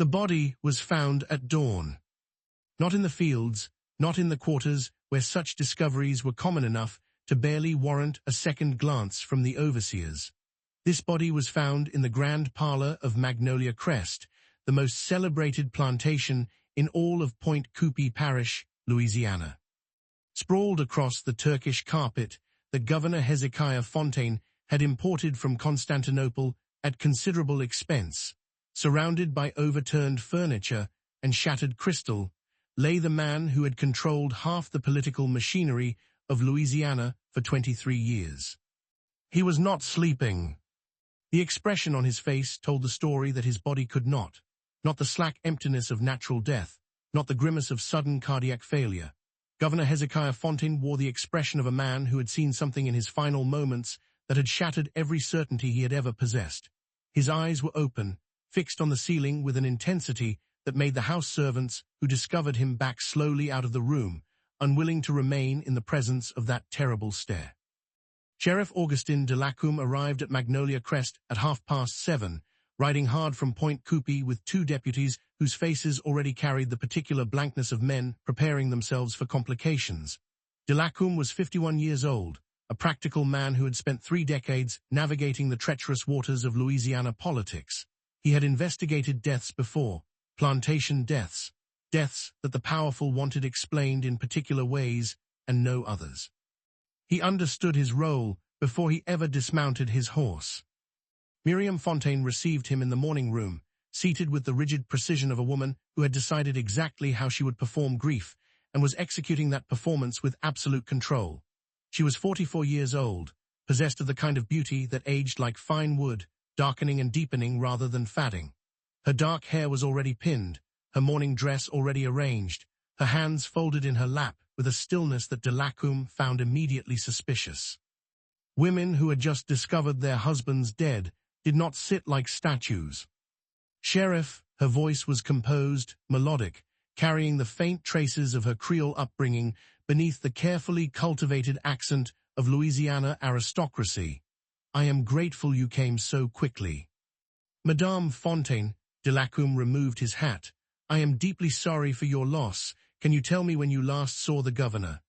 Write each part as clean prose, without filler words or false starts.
The body was found at dawn. Not in the fields, not in the quarters where such discoveries were common enough to barely warrant a second glance from the overseers. This body was found in the grand parlor of Magnolia Crest, the most celebrated plantation in all of Point Coupee Parish, Louisiana. Sprawled across the Turkish carpet that Governor Hezekiah Fontaine had imported from Constantinople at considerable expense, surrounded by overturned furniture and shattered crystal, lay the man who had controlled half the political machinery of Louisiana for 23 years. He was not sleeping. The expression on his face told the story that his body could not the slack emptiness of natural death, not the grimace of sudden cardiac failure. Governor Hezekiah Fontaine wore the expression of a man who had seen something in his final moments that had shattered every certainty he had ever possessed. His eyes were open, fixed on the ceiling with an intensity that made the house servants who discovered him back slowly out of the room, unwilling to remain in the presence of that terrible stare. Sheriff Augustin Delacombe arrived at Magnolia Crest at 7:30, riding hard from Point Coupee with 2 deputies whose faces already carried the particular blankness of men preparing themselves for complications. Delacombe was 51 years old, a practical man who had spent 3 decades navigating the treacherous waters of Louisiana politics. He had investigated deaths before, plantation deaths, deaths that the powerful wanted explained in particular ways and no others. He understood his role before he ever dismounted his horse. Miriam Fontaine received him in the morning room, seated with the rigid precision of a woman who had decided exactly how she would perform grief and was executing that performance with absolute control. She was 44 years old, possessed of the kind of beauty that aged like fine wood, darkening and deepening rather than fading. Her dark hair was already pinned, her morning dress already arranged, her hands folded in her lap with a stillness that Delacombe found immediately suspicious. Women who had just discovered their husbands dead did not sit like statues. Sheriff, her voice was composed, melodic, carrying the faint traces of her Creole upbringing beneath the carefully cultivated accent of Louisiana aristocracy. I am grateful you came so quickly. Madame Fontaine, Delacombe removed his hat. I am deeply sorry for your loss. Can you tell me when you last saw the governor?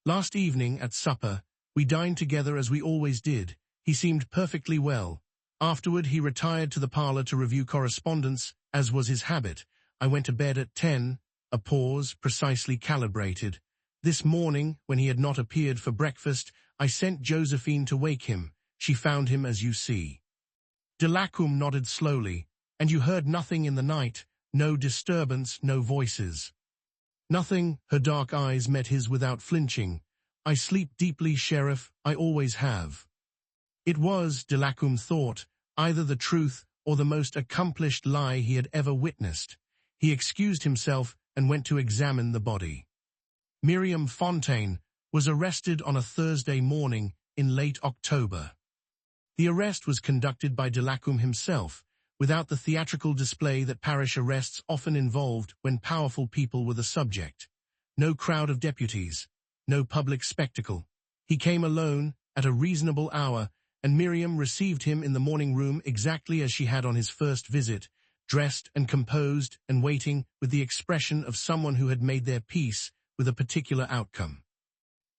Last evening at supper, we dined together as we always did. He seemed perfectly well. Afterward, he retired to the parlor to review correspondence, as was his habit. I went to bed at 10, a pause precisely calibrated. This morning, when he had not appeared for breakfast, I sent Josephine to wake him. She found him as you see. Delacombe nodded slowly. And you heard nothing in the night, no disturbance, no voices. Nothing. Her dark eyes met his without flinching. I sleep deeply, Sheriff, I always have. It was, Delacombe thought, either the truth or the most accomplished lie he had ever witnessed. He excused himself and went to examine the body. Miriam Fontaine was arrested on a Thursday morning in late October. The arrest was conducted by Delacombe himself, without the theatrical display that parish arrests often involved when powerful people were the subject. No crowd of deputies, no public spectacle. He came alone, at a reasonable hour, and Miriam received him in the morning room exactly as she had on his first visit, dressed and composed and waiting with the expression of someone who had made their peace with a particular outcome.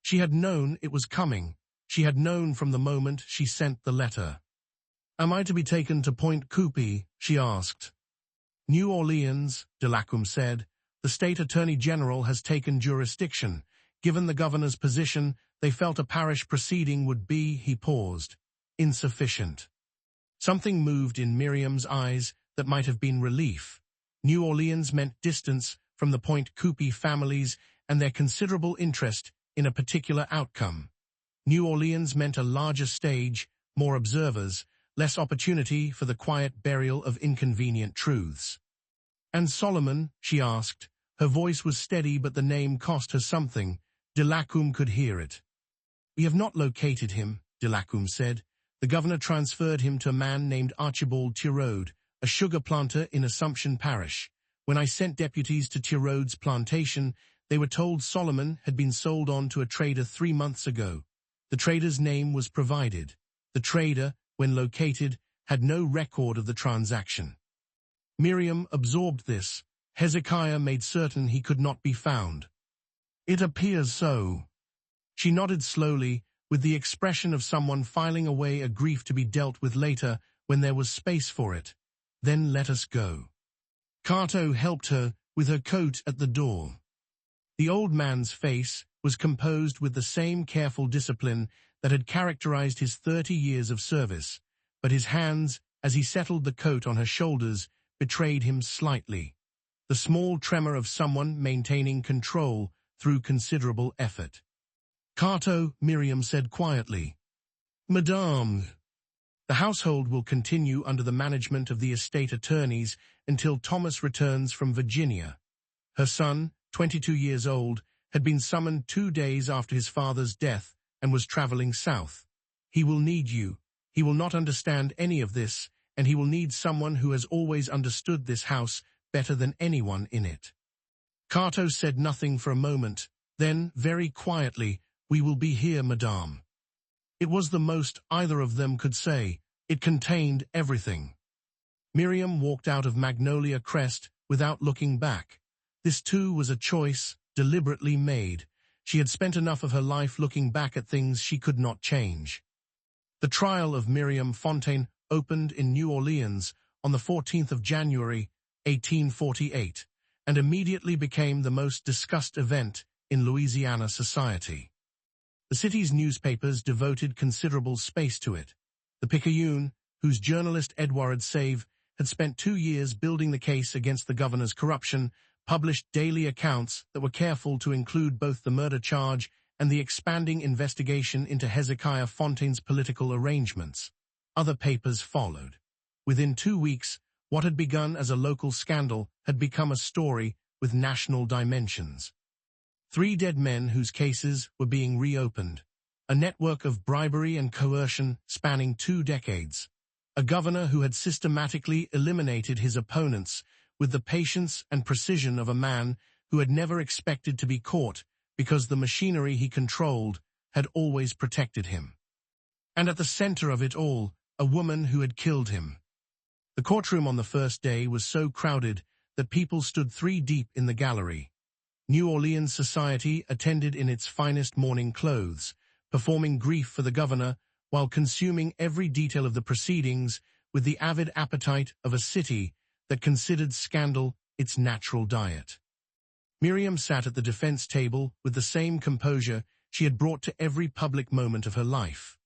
She had known it was coming. She had known from the moment she sent the letter. Am I to be taken to Point Coupee? She asked. New Orleans, Delacombe said. The state attorney general has taken jurisdiction. Given the governor's position, they felt a parish proceeding would be, he paused, insufficient. Something moved in Miriam's eyes that might have been relief. New Orleans meant distance from the Point Coupee families and their considerable interest in a particular outcome. New Orleans meant a larger stage, more observers, less opportunity for the quiet burial of inconvenient truths. And Solomon, she asked. Her voice was steady, but the name cost her something. Delacombe could hear it. We have not located him, Delacombe said. The governor transferred him to a man named Archibald Tirode, a sugar planter in Assumption Parish. When I sent deputies to Tirode's plantation, they were told Solomon had been sold on to a trader 3 months ago. The trader's name was provided. The trader, when located, had no record of the transaction. Miriam absorbed this. Hezekiah made certain he could not be found. It appears so. She nodded slowly, with the expression of someone filing away a grief to be dealt with later when there was space for it. Then let us go. Cato helped her with her coat at the door. The old man's face was composed with the same careful discipline that had characterized his 30 years of service, but his hands, as he settled the coat on her shoulders, betrayed him slightly. The small tremor of someone maintaining control through considerable effort. Cato, Miriam said quietly. Madame, the household will continue under the management of the estate attorneys until Thomas returns from Virginia. Her son, 22 years old, had been summoned 2 days after his father's death and was traveling south. He will need you. He will not understand any of this, and he will need someone who has always understood this house better than anyone in it. Cato said nothing for a moment, then, very quietly, we will be here, madame. It was the most either of them could say. It contained everything. Miriam walked out of Magnolia Crest without looking back. This too was a choice, deliberately made. She had spent enough of her life looking back at things she could not change. The trial of Miriam Fontaine opened in New Orleans on the 14th of January, 1848, and immediately became the most discussed event in Louisiana society. The city's newspapers devoted considerable space to it. The Picayune, whose journalist Edouard Save had spent 2 years building the case against the governor's corruption, published daily accounts that were careful to include both the murder charge and the expanding investigation into Hezekiah Fontaine's political arrangements. Other papers followed. Within 2 weeks, what had begun as a local scandal had become a story with national dimensions. 3 dead men whose cases were being reopened. A network of bribery and coercion spanning 2 decades. A governor who had systematically eliminated his opponents with the patience and precision of a man who had never expected to be caught because the machinery he controlled had always protected him. And at the center of it all, a woman who had killed him. The courtroom on the first day was so crowded that people stood 3 deep in the gallery. New Orleans society attended in its finest mourning clothes, performing grief for the governor while consuming every detail of the proceedings with the avid appetite of a city that considered scandal its natural diet. Miriam sat at the defense table with the same composure she had brought to every public moment of her life.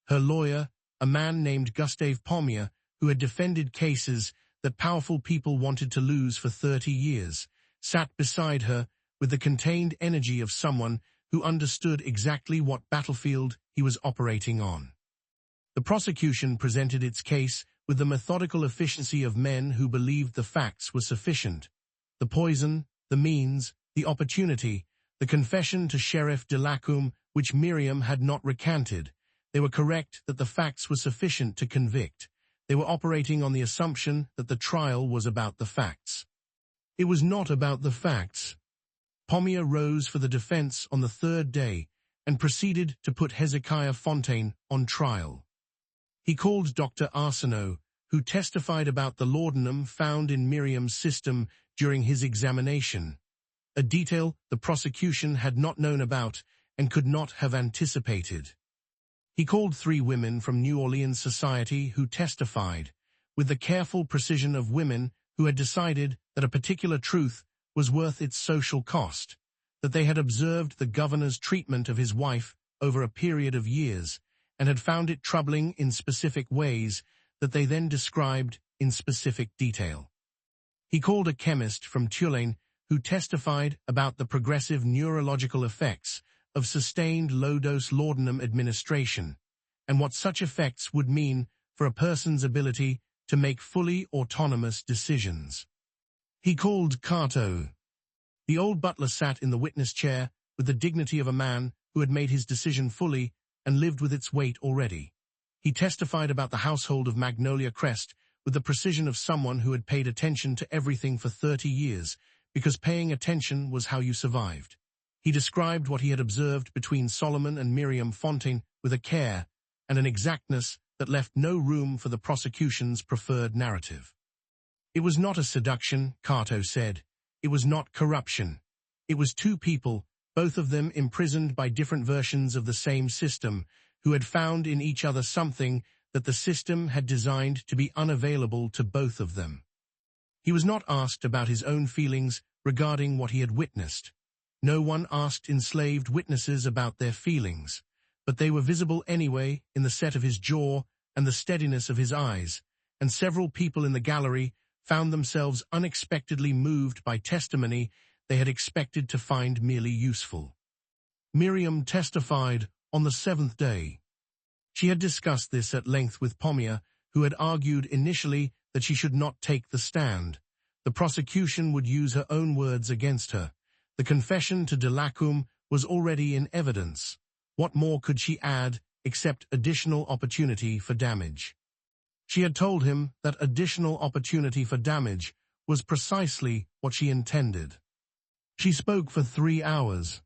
Her lawyer, a man named Gustave Pommier, who had defended cases that powerful people wanted to lose for 30 years, sat beside her with the contained energy of someone who understood exactly what battlefield he was operating on. The prosecution presented its case with the methodical efficiency of men who believed the facts were sufficient. The poison, the means, the opportunity, the confession to Sheriff Delacombe, which Miriam had not recanted. They were correct that the facts were sufficient to convict. They were operating on the assumption that the trial was about the facts. It was not about the facts. Pommier rose for the defense on the 3rd day and proceeded to put Hezekiah Fontaine on trial. He called Dr. Arsenault, who testified about the laudanum found in Miriam's system during his examination, a detail the prosecution had not known about and could not have anticipated. He called 3 women from New Orleans society who testified, with the careful precision of women who had decided that a particular truth was worth its social cost, that they had observed the governor's treatment of his wife over a period of years and had found it troubling in specific ways that they then described in specific detail. He called a chemist from Tulane who testified about the progressive neurological effects of sustained low-dose laudanum administration and what such effects would mean for a person's ability to make fully autonomous decisions. He called Cato. The old butler sat in the witness chair with the dignity of a man who had made his decision fully and lived with its weight already. He testified about the household of Magnolia Crest with the precision of someone who had paid attention to everything for 30 years, because paying attention was how you survived. He described what he had observed between Solomon and Miriam Fontaine with a care and an exactness that left no room for the prosecution's preferred narrative. It was not a seduction, Cato said. It was not corruption. It was two people, both of them imprisoned by different versions of the same system, who had found in each other something that the system had designed to be unavailable to both of them. He was not asked about his own feelings regarding what he had witnessed. No one asked enslaved witnesses about their feelings, but they were visible anyway in the set of his jaw and the steadiness of his eyes, and several people in the gallery found themselves unexpectedly moved by testimony they had expected to find merely useful. Miriam testified on the seventh day. She had discussed this at length with Pommier, who had argued initially that she should not take the stand. The prosecution would use her own words against her. The confession to Delacombe was already in evidence. What more could she add except additional opportunity for damage? She had told him that additional opportunity for damage was precisely what she intended. She spoke for 3 hours.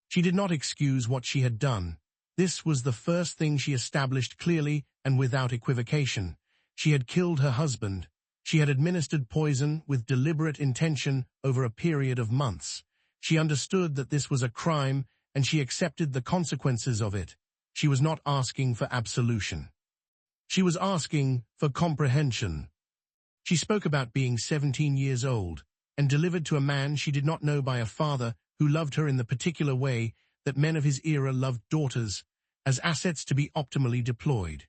She did not excuse what she had done. This was the first thing she established clearly and without equivocation. She had killed her husband. She had administered poison with deliberate intention over a period of months. She understood that this was a crime, and she accepted the consequences of it. She was not asking for absolution. She was asking for comprehension. She spoke about being 17 years old, and delivered to a man she did not know by a father who loved her in the particular way that men of his era loved daughters, as assets to be optimally deployed.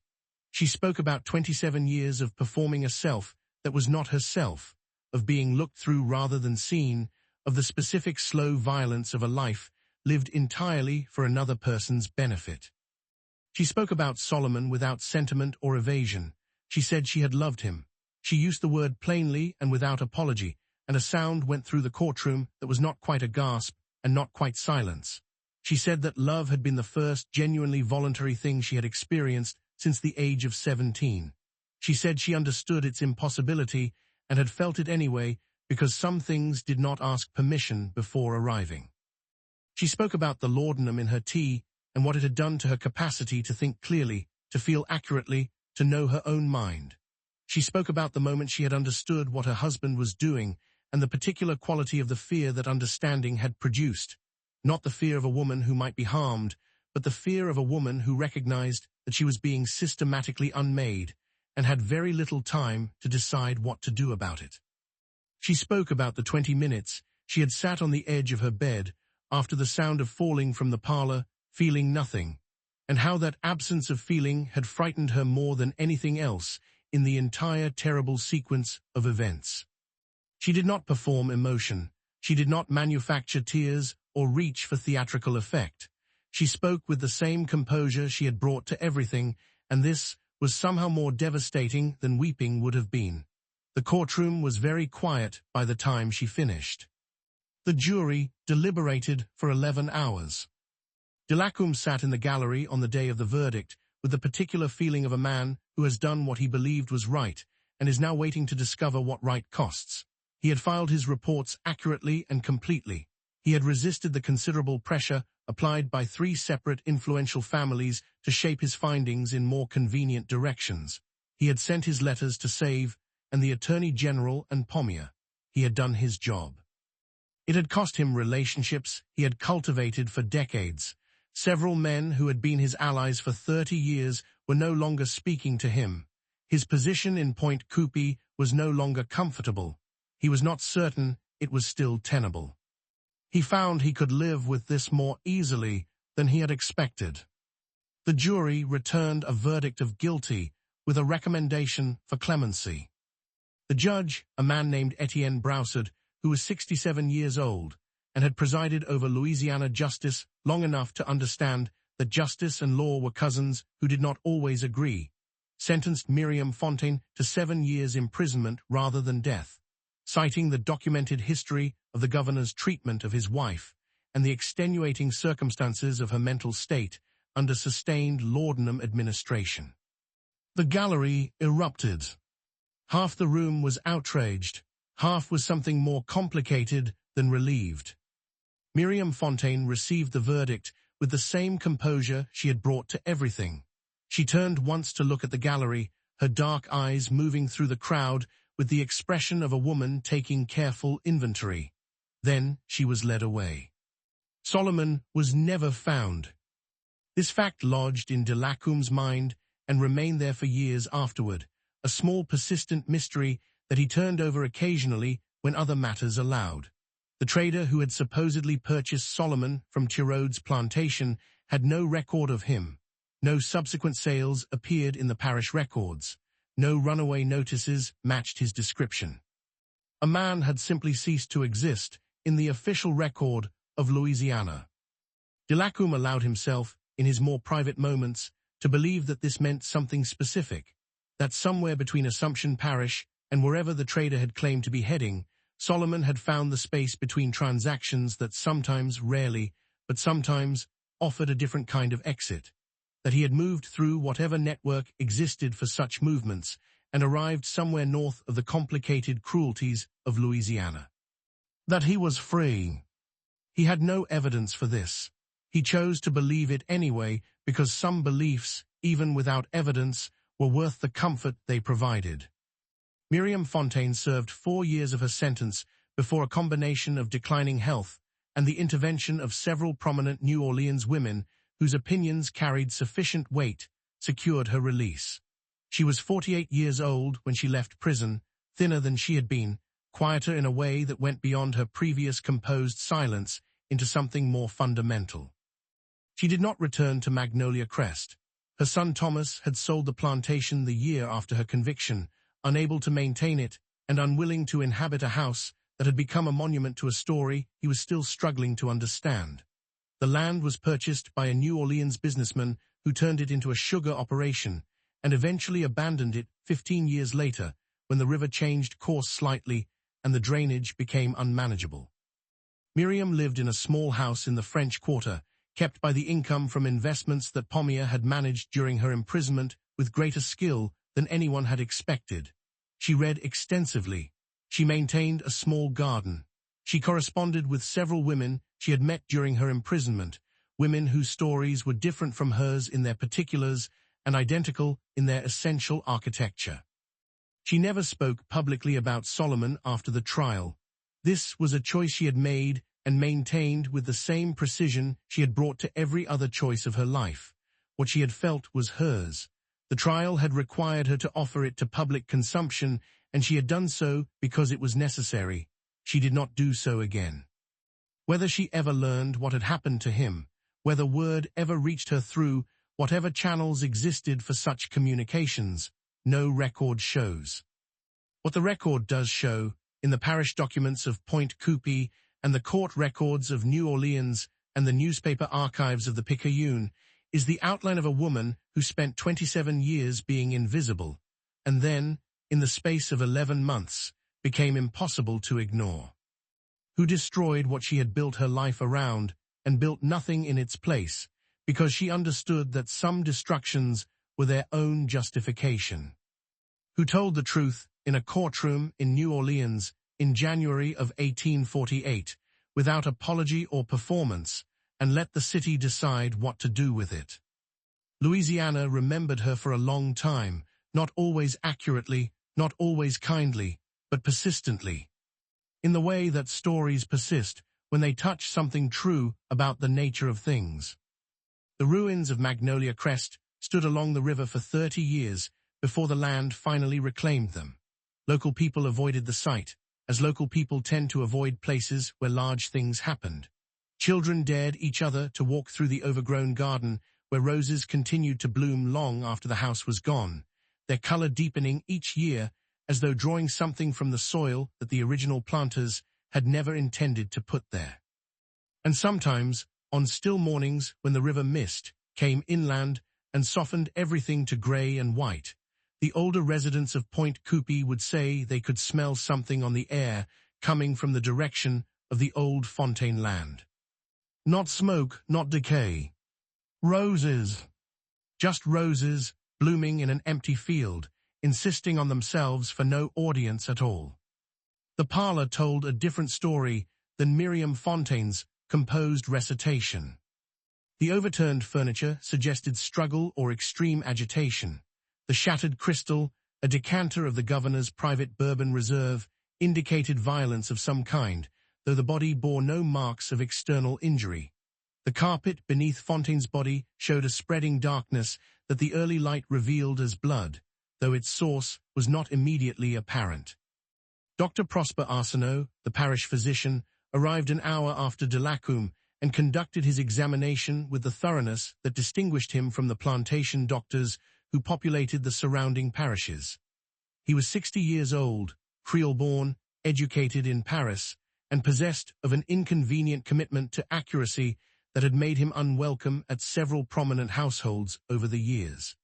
She spoke about 27 years of performing a self that was not herself, of being looked through rather than seen, of the specific slow violence of a life lived entirely for another person's benefit. She spoke about Solomon without sentiment or evasion. She said she had loved him. She used the word plainly and without apology, and a sound went through the courtroom that was not quite a gasp and not quite silence. She said that love had been the first genuinely voluntary thing she had experienced since the age of 17. She said she understood its impossibility and had felt it anyway because some things did not ask permission before arriving. She spoke about the laudanum in her tea and what it had done to her capacity to think clearly, to feel accurately, to know her own mind. She spoke about the moment she had understood what her husband was doing and the particular quality of the fear that understanding had produced. Not the fear of a woman who might be harmed, but the fear of a woman who recognized that she was being systematically unmade and had very little time to decide what to do about it. She spoke about the 20 minutes she had sat on the edge of her bed after the sound of falling from the parlor, feeling nothing, and how that absence of feeling had frightened her more than anything else in the entire terrible sequence of events. She did not perform emotion. She did not manufacture tears or reach for theatrical effect. She spoke with the same composure she had brought to everything, and this was somehow more devastating than weeping would have been. The courtroom was very quiet by the time she finished. The jury deliberated for 11 hours. Delacombe sat in the gallery on the day of the verdict with the particular feeling of a man who has done what he believed was right and is now waiting to discover what right costs. He had filed his reports accurately and completely. He had resisted the considerable pressure applied by 3 separate influential families to shape his findings in more convenient directions. He had sent his letters to Save and the Attorney General and Pommier. He had done his job. It had cost him relationships he had cultivated for decades. Several men who had been his allies for 30 years were no longer speaking to him. His position in Point Coupee was no longer comfortable. He was not certain it was still tenable. He found he could live with this more easily than he had expected. The jury returned a verdict of guilty with a recommendation for clemency. The judge, a man named Etienne Broussard, who was 67 years old and had presided over Louisiana justice long enough to understand that justice and law were cousins who did not always agree, sentenced Miriam Fontaine to 7 years imprisonment rather than death, citing the documented history of the governor's treatment of his wife and the extenuating circumstances of her mental state under sustained laudanum administration. The gallery erupted. Half the room was outraged, half was something more complicated than relieved. Miriam Fontaine received the verdict with the same composure she had brought to everything. She turned once to look at the gallery, her dark eyes moving through the crowd with the expression of a woman taking careful inventory. Then she was led away. Solomon was never found. This fact lodged in Delacombe's mind and remained there for years afterward, a small persistent mystery that he turned over occasionally when other matters allowed. The trader who had supposedly purchased Solomon from Tirode's plantation had no record of him. No subsequent sales appeared in the parish records. No runaway notices matched his description. A man had simply ceased to exist in the official record of Louisiana. Delacombe allowed himself, in his more private moments, to believe that this meant something specific, that somewhere between Assumption Parish and wherever the trader had claimed to be heading, Solomon had found the space between transactions that sometimes, rarely, but sometimes, offered a different kind of exit, that he had moved through whatever network existed for such movements and arrived somewhere north of the complicated cruelties of Louisiana. That he was free. He had no evidence for this. He chose to believe it anyway because some beliefs, even without evidence, were worth the comfort they provided. Miriam Fontaine served 4 years of her sentence before a combination of declining health and the intervention of several prominent New Orleans women whose opinions carried sufficient weight, secured her release. She was 48 years old when she left prison, thinner than she had been, quieter in a way that went beyond her previous composed silence into something more fundamental. She did not return to Magnolia Crest. Her son Thomas had sold the plantation the year after her conviction, unable to maintain it and unwilling to inhabit a house that had become a monument to a story he was still struggling to understand. The land was purchased by a New Orleans businessman who turned it into a sugar operation and eventually abandoned it 15 years later when the river changed course slightly and the drainage became unmanageable. Miriam lived in a small house in the French Quarter, kept by the income from investments that Pommier had managed during her imprisonment with greater skill than anyone had expected. She read extensively. She maintained a small garden. She corresponded with several women she had met during her imprisonment, women whose stories were different from hers in their particulars and identical in their essential architecture. She never spoke publicly about Solomon after the trial. This was a choice she had made and maintained with the same precision she had brought to every other choice of her life. What she had felt was hers. The trial had required her to offer it to public consumption, and she had done so because it was necessary. She did not do so again. Whether she ever learned what had happened to him, whether word ever reached her through whatever channels existed for such communications, no record shows. What the record does show, in the parish documents of Point Coupee and the court records of New Orleans and the newspaper archives of the Picayune, is the outline of a woman who spent 27 years being invisible, and then, in the space of 11 months, became impossible to ignore. Who destroyed what she had built her life around and built nothing in its place, because she understood that some destructions were their own justification. Who told the truth in a courtroom in New Orleans in January of 1848, without apology or performance, and let the city decide what to do with it. Louisiana remembered her for a long time, not always accurately, not always kindly, but persistently. In the way that stories persist when they touch something true about the nature of things. The ruins of Magnolia Crest stood along the river for 30 years before the land finally reclaimed them. Local people avoided the site, as local people tend to avoid places where large things happened. Children dared each other to walk through the overgrown garden where roses continued to bloom long after the house was gone, their color deepening each year as though drawing something from the soil that the original planters had never intended to put there. And sometimes, on still mornings when the river mist came inland and softened everything to gray and white, the older residents of Point Coupee would say they could smell something on the air coming from the direction of the old Fontaine land. Not smoke, not decay. Roses. Just roses, blooming in an empty field, insisting on themselves for no audience at all. The parlor told a different story than Miriam Fontaine's composed recitation. The overturned furniture suggested struggle or extreme agitation. The shattered crystal A decanter of the governor's private bourbon reserve indicated violence of some kind, though the body bore no marks of external injury. The carpet beneath Fontaine's body showed a spreading darkness that the early light revealed as blood, though its source was not immediately apparent. Dr. Prosper Arsenault, the parish physician, arrived an hour after Delacombe and conducted his examination with the thoroughness that distinguished him from the plantation doctors who populated the surrounding parishes. He was 60 years old, Creole-born, educated in Paris, and possessed of an inconvenient commitment to accuracy that had made him unwelcome at several prominent households over the years.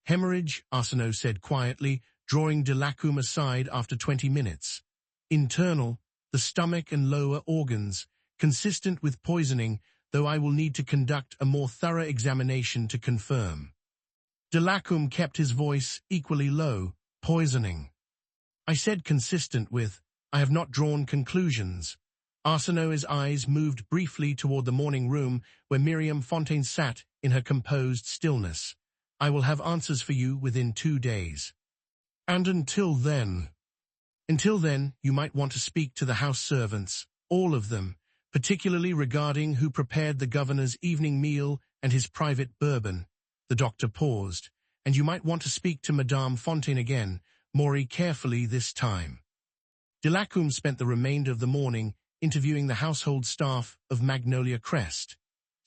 Hemorrhage, Arsenault said quietly, drawing Delacombe aside after 20 minutes. Internal, the stomach and lower organs, consistent with poisoning, though I will need to conduct a more thorough examination to confirm. Delacombe kept his voice equally low. Poisoning. I said consistent with, I have not drawn conclusions. Arsenault's eyes moved briefly toward the morning room where Miriam Fontaine sat in her composed stillness. I will have answers for you within 2 days. And until then? Until then, you might want to speak to the house servants, all of them, particularly regarding who prepared the governor's evening meal and his private bourbon. The doctor paused. And you might want to speak to Madame Fontaine again, more carefully this time. Delacombe spent the remainder of the morning interviewing the household staff of Magnolia Crest.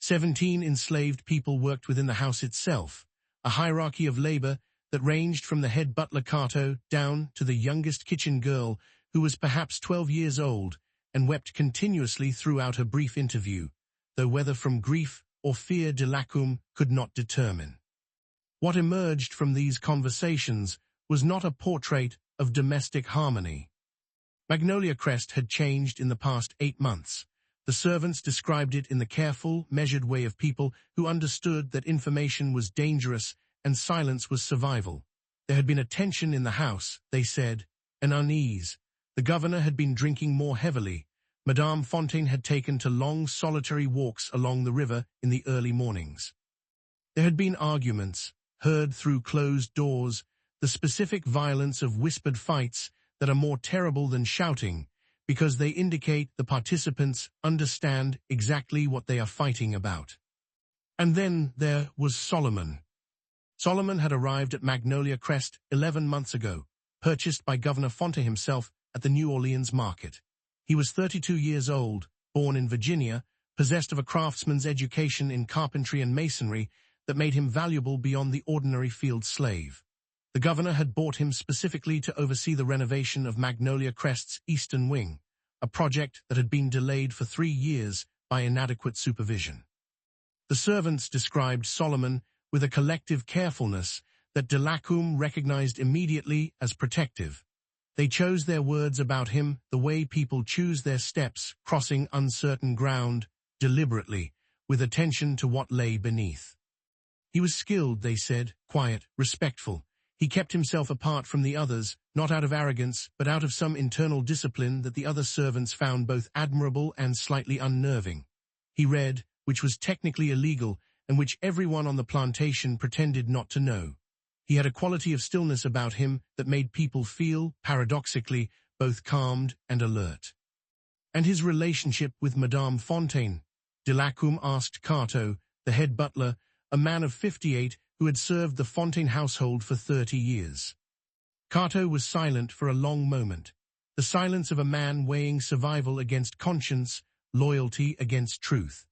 17 enslaved people worked within the house itself, a hierarchy of labor that ranged from the head butler Cato down to the youngest kitchen girl, who was perhaps 12 years old and wept continuously throughout her brief interview, though whether from grief or fear Delacombe could not determine. What emerged from these conversations was not a portrait of domestic harmony. Magnolia Crest had changed in the past 8 months. The servants described it in the careful, measured way of people who understood that information was dangerous and silence was survival. There had been a tension in the house, they said, an unease. The governor had been drinking more heavily. Madame Fontaine had taken to long, solitary walks along the river in the early mornings. There had been arguments, heard through closed doors, the specific violence of whispered fights that are more terrible than shouting, because they indicate the participants understand exactly what they are fighting about. And then there was Solomon. Solomon had arrived at Magnolia Crest 11 months ago, purchased by Governor Fontaine himself at the New Orleans market. He was 32 years old, born in Virginia, possessed of a craftsman's education in carpentry and masonry that made him valuable beyond the ordinary field slave. The governor had bought him specifically to oversee the renovation of Magnolia Crest's eastern wing, a project that had been delayed for 3 years by inadequate supervision. The servants described Solomon with a collective carefulness that Delacombe recognized immediately as protective. They chose their words about him the way people choose their steps, crossing uncertain ground, deliberately, with attention to what lay beneath. He was skilled, they said, quiet, respectful. He kept himself apart from the others, not out of arrogance, but out of some internal discipline that the other servants found both admirable and slightly unnerving. He read, which was technically illegal, and which everyone on the plantation pretended not to know. He had a quality of stillness about him that made people feel, paradoxically, both calmed and alert. And his relationship with Madame Fontaine? Delacombe asked Cato, the head butler, a man of 58 who had served the Fontaine household for 30 years. Cato was silent for a long moment, the silence of a man weighing survival against conscience, loyalty against truth.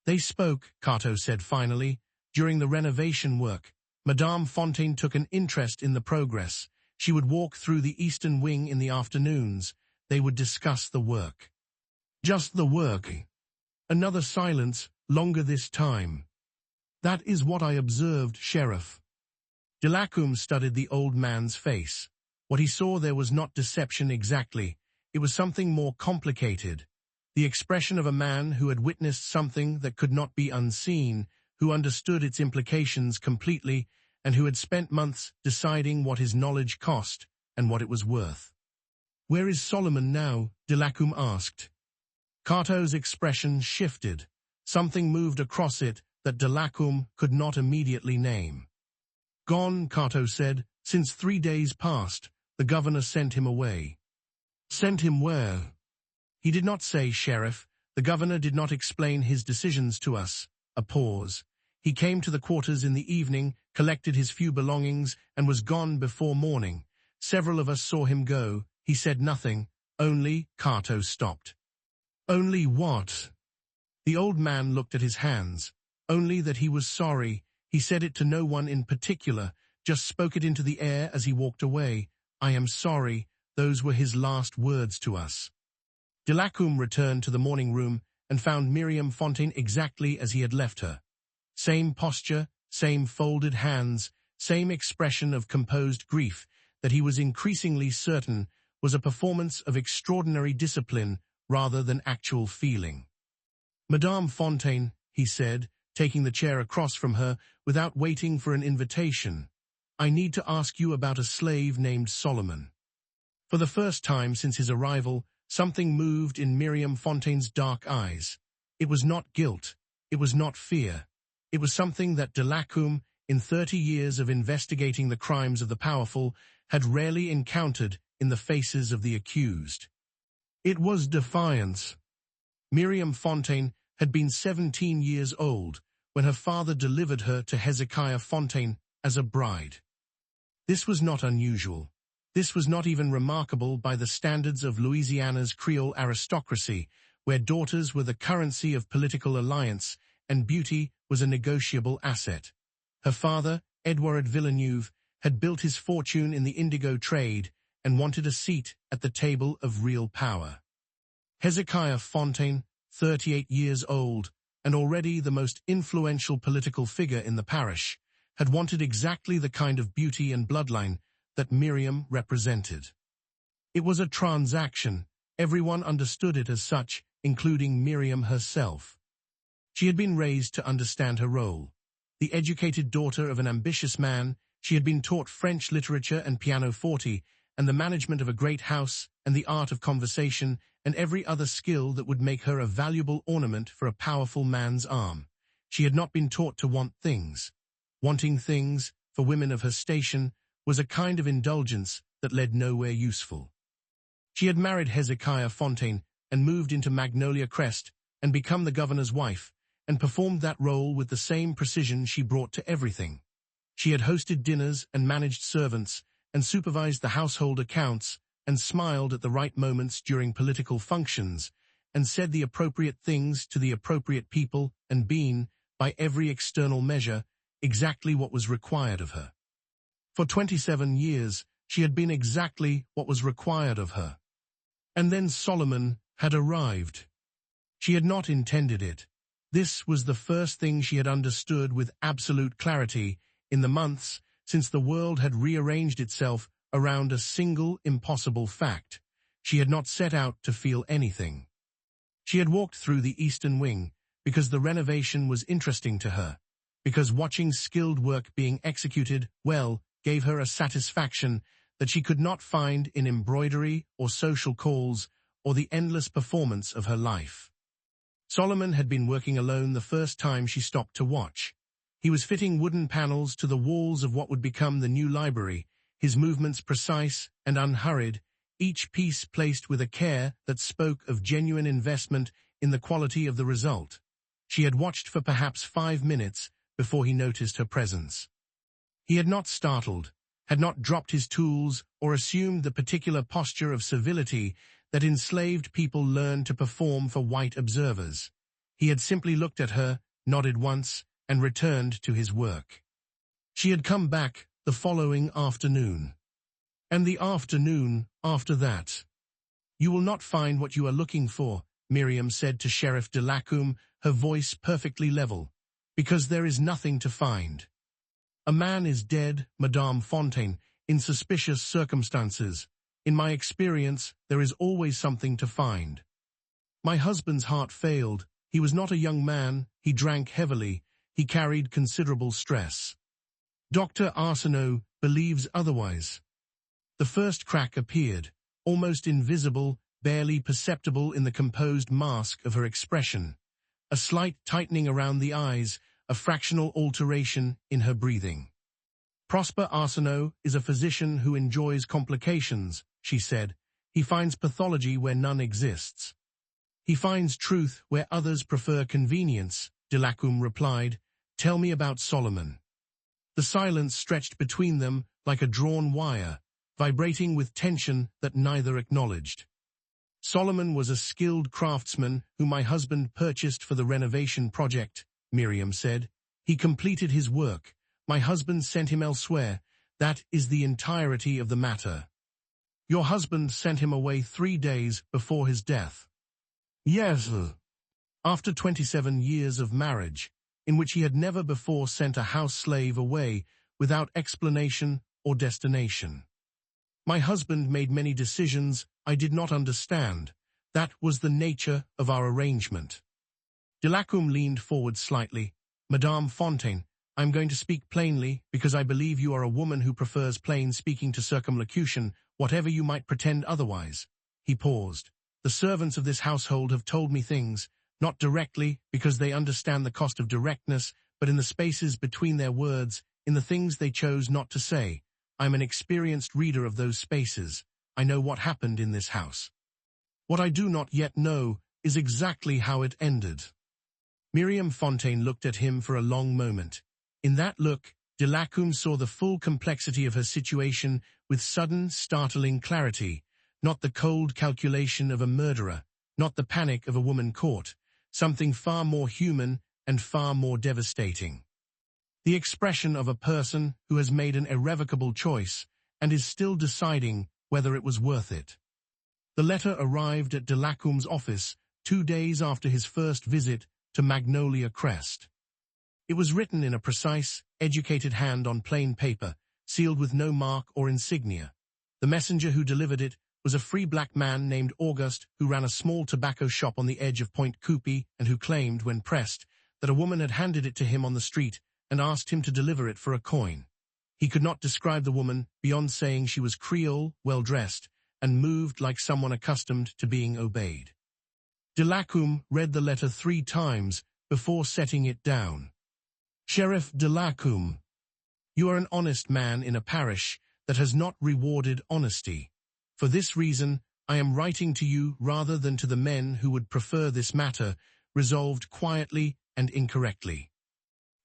They spoke, Cato said finally, during the renovation work. Madame Fontaine took an interest in the progress. She would walk through the eastern wing in the afternoons. They would discuss the work. Just the work. Another silence, longer this time. That is what I observed, Sheriff. Delacombe studied the old man's face. What he saw there was not deception exactly. It was something more complicated. The expression of a man who had witnessed something that could not be unseen, who understood its implications completely, and who had spent months deciding what his knowledge cost and what it was worth. Where is Solomon now? Delacombe asked. Cato's expression shifted. Something moved across it that Delacombe could not immediately name. Gone, Cato said, Since 3 days past, the governor sent him away. Sent him where? He did not say, Sheriff. The governor did not explain his decisions to us. A pause. He came to the quarters in the evening, collected his few belongings, and was gone before morning. Several of us saw him go. He said nothing. Only, Cato stopped. Only what? The old man looked at his hands. Only that he was sorry. He said it to no one in particular, just spoke it into the air as he walked away. I am sorry. Those were his last words to us. Delacombe returned to the morning room and found Miriam Fontaine exactly as he had left her. Same posture, same folded hands, same expression of composed grief that he was increasingly certain was a performance of extraordinary discipline rather than actual feeling. Madame Fontaine, he said, taking the chair across from her without waiting for an invitation, I need to ask you about a slave named Solomon. For the first time since his arrival, something moved in Miriam Fontaine's dark eyes. It was not guilt. It was not fear. It was something that Delacombe, in 30 years of investigating the crimes of the powerful, had rarely encountered in the faces of the accused. It was defiance. Miriam Fontaine had been 17 years old when her father delivered her to Hezekiah Fontaine as a bride. This was not unusual. This was not even remarkable by the standards of Louisiana's Creole aristocracy, where daughters were the currency of political alliance and beauty was a negotiable asset. Her father, Edouard Villeneuve, had built his fortune in the indigo trade and wanted a seat at the table of real power. Hezekiah Fontaine, 38 years old, and already the most influential political figure in the parish, had wanted exactly the kind of beauty and bloodline that Miriam represented. It was a transaction. Everyone understood it as such, including Miriam herself. She had been raised to understand her role. The educated daughter of an ambitious man, she had been taught French literature and pianoforte, and the management of a great house, and the art of conversation, and every other skill that would make her a valuable ornament for a powerful man's arm. She had not been taught to want things. Wanting things, for women of her station, was a kind of indulgence that led nowhere useful. She had married Hezekiah Fontaine and moved into Magnolia Crest and become the governor's wife, and performed that role with the same precision she brought to everything. She had hosted dinners and managed servants, and supervised the household accounts, and smiled at the right moments during political functions, and said the appropriate things to the appropriate people, and been, by every external measure, exactly what was required of her. For 27 years, she had been exactly what was required of her. And then Solomon had arrived. She had not intended it. This was the first thing she had understood with absolute clarity in the months since the world had rearranged itself around a single impossible fact. She had not set out to feel anything. She had walked through the eastern wing because the renovation was interesting to her, because watching skilled work being executed well gave her a satisfaction that she could not find in embroidery or social calls or the endless performance of her life. Solomon had been working alone the first time she stopped to watch. He was fitting wooden panels to the walls of what would become the new library, his movements precise and unhurried, each piece placed with a care that spoke of genuine investment in the quality of the result. She had watched for perhaps 5 minutes before he noticed her presence. He had not startled, had not dropped his tools or assumed the particular posture of civility that enslaved people learned to perform for white observers. He had simply looked at her, nodded once, and returned to his work. She had come back the following afternoon. And the afternoon after that. You will not find what you are looking for, Miriam said to Sheriff Delacombe, her voice perfectly level, because there is nothing to find. A man is dead, Madame Fontaine, in suspicious circumstances. In my experience, there is always something to find. My husband's heart failed. He was not a young man. He drank heavily. He carried considerable stress. Dr. Arsenault believes otherwise. The first crack appeared, almost invisible, barely perceptible in the composed mask of her expression. A slight tightening around the eyes, a fractional alteration in her breathing. Prosper Arsenault is a physician who enjoys complications, she said. He finds pathology where none exists. He finds truth where others prefer convenience, Delacombe replied. Tell me about Solomon. The silence stretched between them like a drawn wire, vibrating with tension that neither acknowledged. Solomon was a skilled craftsman who my husband purchased for the renovation project, Miriam said. He completed his work. My husband sent him elsewhere. That is the entirety of the matter. Your husband sent him away 3 days before his death. Yes. After 27 years of marriage, in which he had never before sent a house slave away without explanation or destination. My husband made many decisions I did not understand. That was the nature of our arrangement. Delacombe leaned forward slightly. Madame Fontaine, I am going to speak plainly because I believe you are a woman who prefers plain speaking to circumlocution, whatever you might pretend otherwise. He paused. The servants of this household have told me things, not directly because they understand the cost of directness, but in the spaces between their words, in the things they chose not to say. I am an experienced reader of those spaces. I know what happened in this house. What I do not yet know is exactly how it ended. Miriam Fontaine looked at him for a long moment. In that look, Delacombe saw the full complexity of her situation with sudden, startling clarity, not the cold calculation of a murderer, not the panic of a woman caught, something far more human and far more devastating. The expression of a person who has made an irrevocable choice and is still deciding whether it was worth it. The letter arrived at Delacombe's office 2 days after his first visit to Magnolia Crest. It was written in a precise, educated hand on plain paper, sealed with no mark or insignia. The messenger who delivered it was a free black man named Auguste who ran a small tobacco shop on the edge of Point Coupee and who claimed, when pressed, that a woman had handed it to him on the street and asked him to deliver it for a coin. He could not describe the woman beyond saying she was Creole, well-dressed, and moved like someone accustomed to being obeyed. Delacombe read the letter 3 times before setting it down. Sheriff Delacombe, you are an honest man in a parish that has not rewarded honesty. For this reason, I am writing to you rather than to the men who would prefer this matter resolved quietly and incorrectly.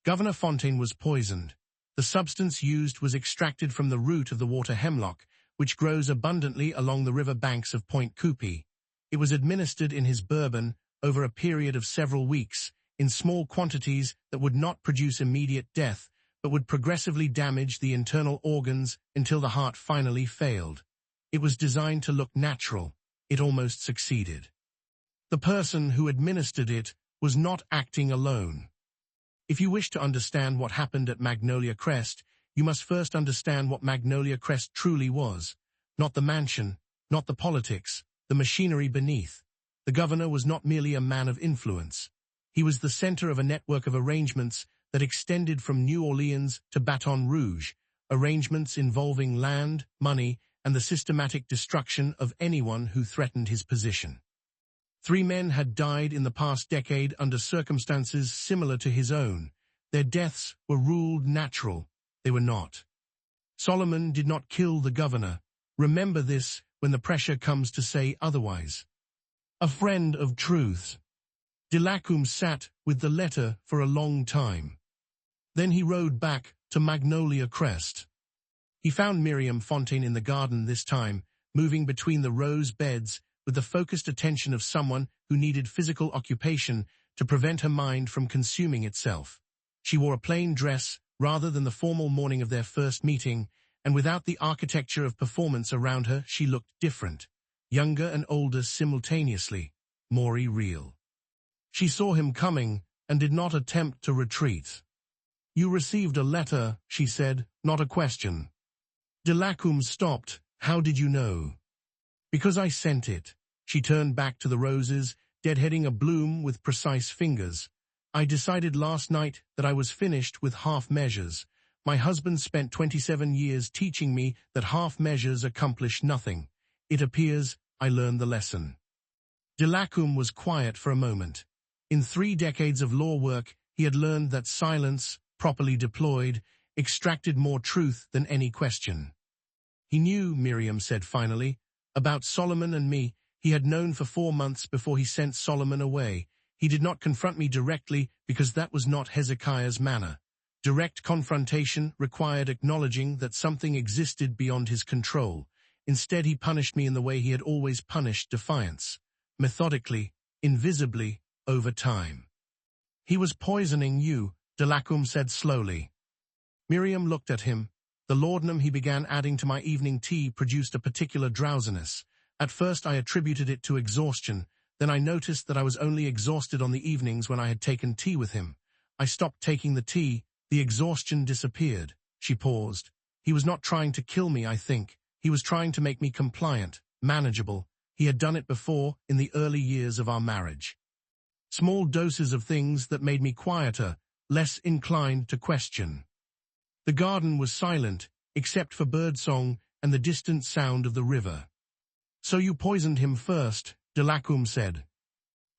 Governor Fontaine was poisoned. The substance used was extracted from the root of the water hemlock, which grows abundantly along the river banks of Point Coupee. It was administered in his bourbon over a period of several weeks, in small quantities that would not produce immediate death, but would progressively damage the internal organs until the heart finally failed. It was designed to look natural. It almost succeeded. The person who administered it was not acting alone. If you wish to understand what happened at Magnolia Crest, you must first understand what Magnolia Crest truly was. Not the mansion, not the politics, the machinery beneath. The governor was not merely a man of influence. He was the center of a network of arrangements that extended from New Orleans to Baton Rouge, arrangements involving land, money, and the systematic destruction of anyone who threatened his position. 3 men had died in the past decade under circumstances similar to his own. Their deaths were ruled natural. They were not. Solomon did not kill the governor. Remember this when the pressure comes to say otherwise. A friend of truth. Delacombe sat with the letter for a long time. Then he rode back to Magnolia Crest. He found Miriam Fontaine in the garden this time, moving between the rose beds with the focused attention of someone who needed physical occupation to prevent her mind from consuming itself. She wore a plain dress rather than the formal morning of their first meeting, and without the architecture of performance around her, she looked different, younger and older simultaneously, more real. She saw him coming and did not attempt to retreat. You received a letter, she said, not a question. Delacombe stopped. How did you know? Because I sent it. She turned back to the roses, deadheading a bloom with precise fingers. I decided last night that I was finished with half measures. My husband spent 27 years teaching me that half measures accomplish nothing. It appears I learned the lesson. Delacombe was quiet for a moment. In 3 decades of law work, he had learned that silence, properly deployed, extracted more truth than any question. He knew, Miriam said finally, about Solomon and me. He had known for 4 months before he sent Solomon away. He did not confront me directly because that was not Hezekiah's manner. Direct confrontation required acknowledging that something existed beyond his control. Instead, he punished me in the way he had always punished Defiance, methodically, invisibly, over time. He was poisoning you, Delacombe said slowly. Miriam looked at him. The laudanum he began adding to my evening tea produced a particular drowsiness. At first I attributed it to exhaustion, then I noticed that I was only exhausted on the evenings when I had taken tea with him. I stopped taking the tea, the exhaustion disappeared. She paused. He was not trying to kill me, I think. He was trying to make me compliant, manageable. He had done it before, in the early years of our marriage. Small doses of things that made me quieter, less inclined to question. The garden was silent, except for birdsong and the distant sound of the river. So you poisoned him first, Delacombe said.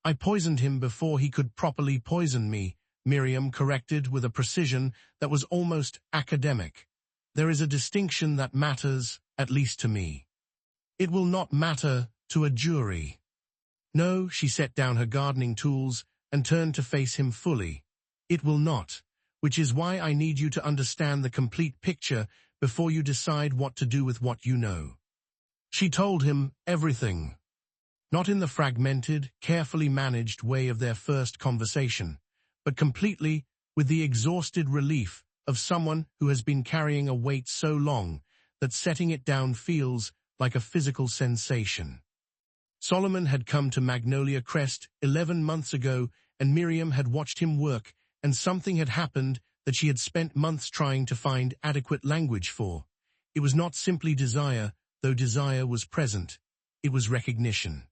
I poisoned him before he could properly poison me, Miriam corrected with a precision that was almost academic. There is a distinction that matters, at least to me. It will not matter to a jury. No, she set down her gardening tools and turned to face him fully. It will not, which is why I need you to understand the complete picture before you decide what to do with what you know. She told him everything. Not in the fragmented, carefully managed way of their first conversation, but completely with the exhausted relief of someone who has been carrying a weight so long that setting it down feels like a physical sensation. Solomon had come to Magnolia Crest 11 months ago, and Miriam had watched him work, and something had happened that she had spent months trying to find adequate language for. It was not simply desire, though desire was present. It was recognition.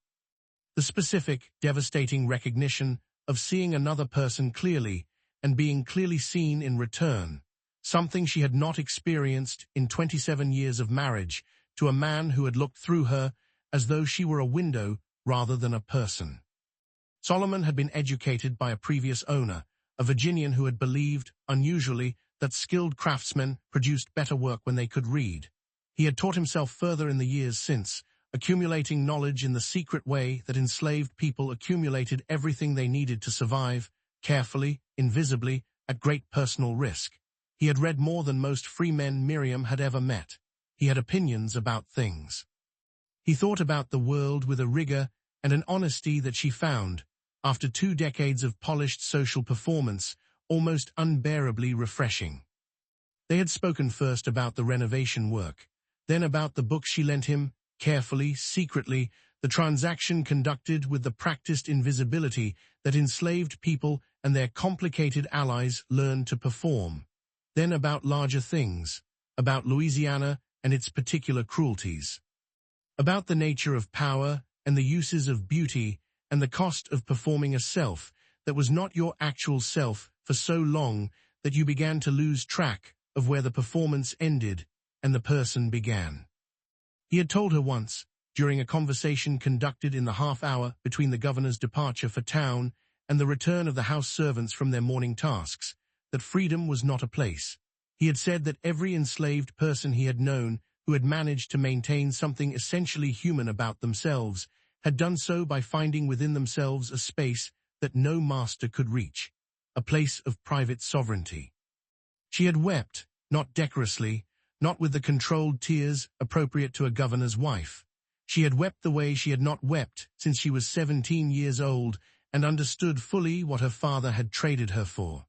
The specific, devastating recognition of seeing another person clearly and being clearly seen in return, something she had not experienced in 27 years of marriage to a man who had looked through her as though she were a window rather than a person. Solomon had been educated by a previous owner, a Virginian who had believed, unusually, that skilled craftsmen produced better work when they could read. He had taught himself further in the years since, accumulating knowledge in the secret way that enslaved people accumulated everything they needed to survive, carefully, invisibly, at great personal risk. He had read more than most free men Miriam had ever met. He had opinions about things. He thought about the world with a rigor and an honesty that she found, after 2 decades of polished social performance, almost unbearably refreshing. They had spoken first about the renovation work, then about the book she lent him, carefully, secretly, the transaction conducted with the practiced invisibility that enslaved people and their complicated allies learned to perform. Then about larger things, about Louisiana and its particular cruelties. About the nature of power and the uses of beauty and the cost of performing a self that was not your actual self for so long that you began to lose track of where the performance ended and the person began. He had told her once, during a conversation conducted in the half-hour between the governor's departure for town and the return of the house servants from their morning tasks, that freedom was not a place. He had said that every enslaved person he had known who had managed to maintain something essentially human about themselves had done so by finding within themselves a space that no master could reach, a place of private sovereignty. She had wept, not decorously, not with the controlled tears appropriate to a governor's wife. She had wept the way she had not wept since she was 17 years old and understood fully what her father had traded her for.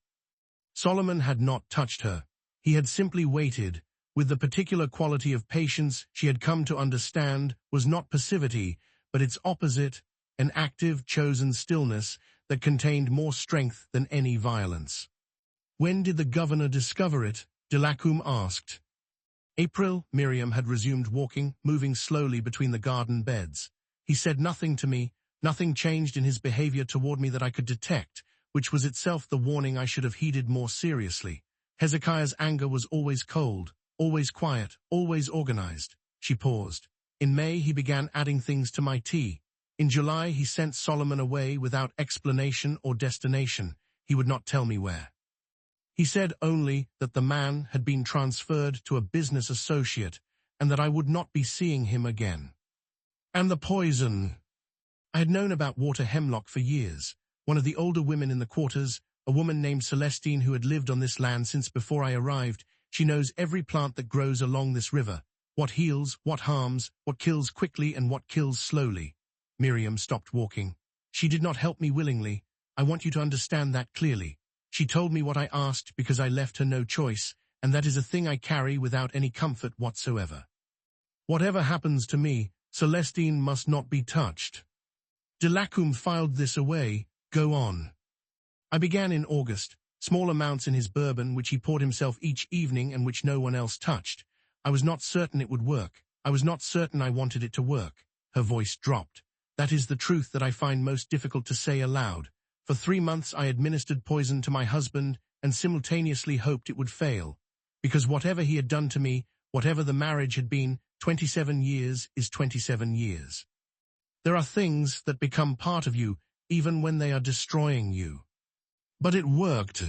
Solomon had not touched her. He had simply waited, with the particular quality of patience she had come to understand was not passivity, but its opposite, an active, chosen stillness that contained more strength than any violence. When did the governor discover it? Delacombe asked. April. Miriam had resumed walking, moving slowly between the garden beds. He said nothing to me, nothing changed in his behavior toward me that I could detect, which was itself the warning I should have heeded more seriously. Hezekiah's anger was always cold, always quiet, always organized. She paused. In May he began adding things to my tea. In July he sent Solomon away without explanation or destination. He would not tell me where. He said only that the man had been transferred to a business associate and that I would not be seeing him again. And the poison. I had known about water hemlock for years. One of the older women in the quarters, a woman named Celestine who had lived on this land since before I arrived, she knows every plant that grows along this river, what heals, what harms, what kills quickly and what kills slowly. Miriam stopped walking. She did not help me willingly. I want you to understand that clearly. She told me what I asked because I left her no choice, and that is a thing I carry without any comfort whatsoever. Whatever happens to me, Celestine must not be touched. Delacombe filed this away. Go on. I began in August, small amounts in his bourbon which he poured himself each evening and which no one else touched. I was not certain it would work. I was not certain I wanted it to work. Her voice dropped. That is the truth that I find most difficult to say aloud. For 3 months I administered poison to my husband and simultaneously hoped it would fail. Because whatever he had done to me, whatever the marriage had been, 27 years is 27 years. There are things that become part of you, even when they are destroying you. But it worked.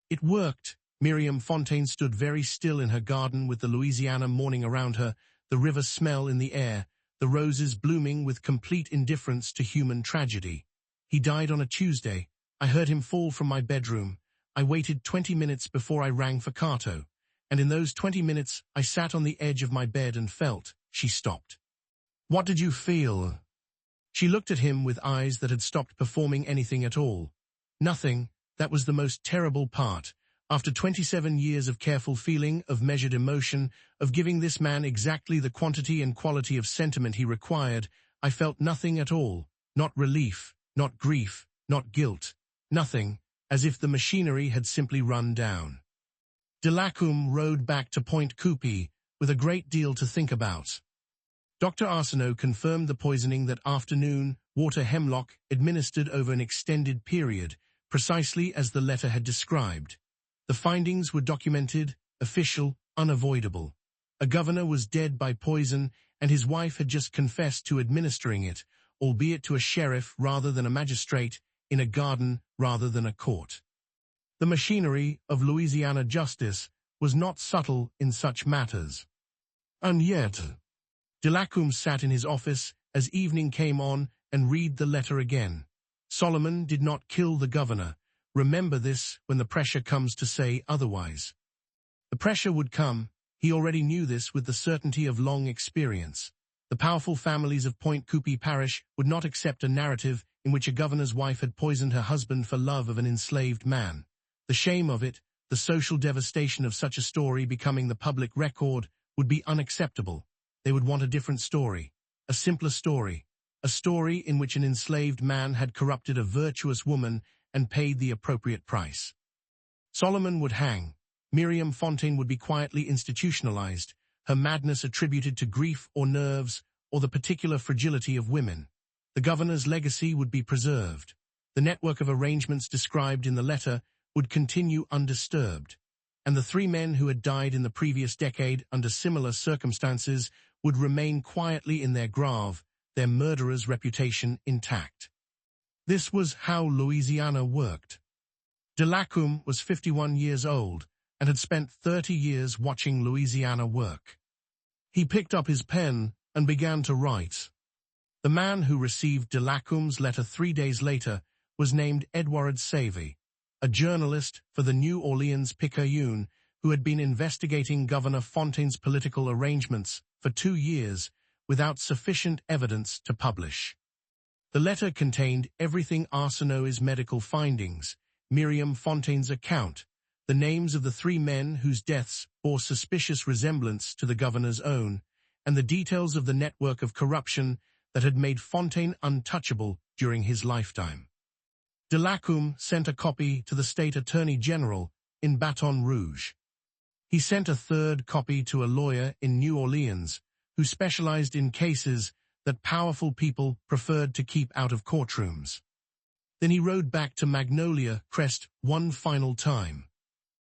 It worked. Miriam Fontaine stood very still in her garden with the Louisiana morning around her, the river smell in the air, the roses blooming with complete indifference to human tragedy. He died on a Tuesday. I heard him fall from my bedroom. I waited 20 minutes before I rang for Cato, and in those 20 minutes I sat on the edge of my bed and felt. She stopped. What did you feel? She looked at him with eyes that had stopped performing anything at all. Nothing. That was the most terrible part. After 27 years of careful feeling, of measured emotion, of giving this man exactly the quantity and quality of sentiment he required, I felt nothing at all. Not relief, not grief, not guilt. Nothing, as if the machinery had simply run down. Delacombe rode back to Point Coupee with a great deal to think about. Dr. Arsenault confirmed the poisoning that afternoon, water hemlock, administered over an extended period, precisely as the letter had described. The findings were documented, official, unavoidable. A governor was dead by poison, and his wife had just confessed to administering it, albeit to a sheriff rather than a magistrate, in a garden rather than a court. The machinery of Louisiana justice was not subtle in such matters. And yet, Delacombe sat in his office as evening came on and read the letter again. Solomon did not kill the governor. Remember this when the pressure comes to say otherwise. The pressure would come. He already knew this with the certainty of long experience. The powerful families of Point Coupee Parish would not accept a narrative in which a governor's wife had poisoned her husband for love of an enslaved man. The shame of it, the social devastation of such a story becoming the public record, would be unacceptable. They would want a different story, a simpler story, a story in which an enslaved man had corrupted a virtuous woman and paid the appropriate price. Solomon would hang. Miriam Fontaine would be quietly institutionalized, her madness attributed to grief or nerves or the particular fragility of women. The governor's legacy would be preserved. The network of arrangements described in the letter would continue undisturbed, and the 3 men who had died in the previous decade under similar circumstances would remain quietly in their grave, their murderer's reputation intact. This was how Louisiana worked. Delacombe was 51 years old and had spent 30 years watching Louisiana work. He picked up his pen and began to write. The man who received Delacombe's letter 3 days later was named Edouard Savy, a journalist for the New Orleans Picayune who had been investigating Governor Fontaine's political arrangements for 2 years without sufficient evidence to publish. The letter contained everything Arsenault's medical findings, Miriam Fontaine's account, the names of the 3 men whose deaths bore suspicious resemblance to the governor's own, and the details of the network of corruption that had made Fontaine untouchable during his lifetime. Delacombe sent a copy to the State Attorney General in Baton Rouge. He sent a 3rd copy to a lawyer in New Orleans who specialized in cases that powerful people preferred to keep out of courtrooms. Then he rode back to Magnolia Crest one final time.